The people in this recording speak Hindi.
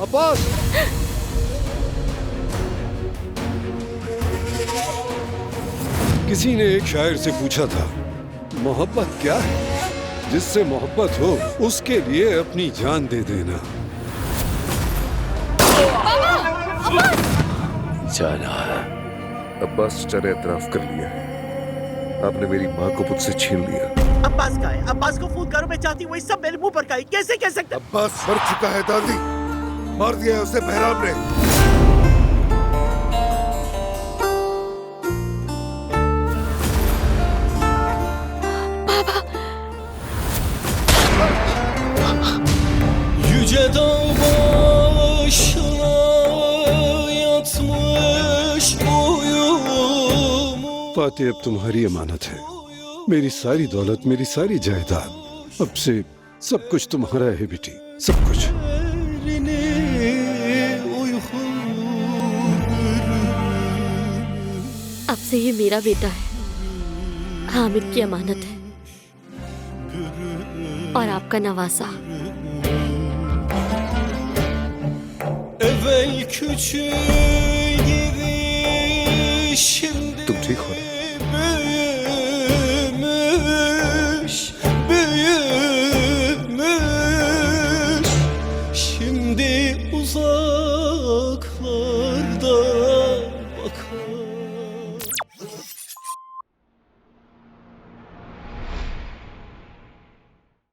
अब्बास, किसी ने एक शायर से पूछा था, मोहब्बत क्या है? जिससे मोहब्बत हो उसके लिए अपनी जान दे देना। जाना है। अब्बास चाचा ने एतराफ कर लिया है, आपने मेरी माँ को मुझसे छीन लिया। अब्बास का है, अब्बास को फोन करो, मैं चाहती हूँ वही सब मेरे मुंह पर कहे। कैसे कह सकते? अब्बास मर चुका है दादी, मार दिया है उसे बहराम ने। Yüce dağ başına yatmış uyumu. Fatih, अब तुम्हारी अमानत है। मेरी सारी दौलत, मेरी सारी जायदाद, अब से सब कुछ तुम्हारा है बेटी, सब कुछ। Elini uyku अब से ये मेरा बेटा है, हामिद की अमानत है और आपका नवासा। evvel küçük gibi şimdi तुम ठीक हो ना? büyümüş, büyümüş, şimdi uzak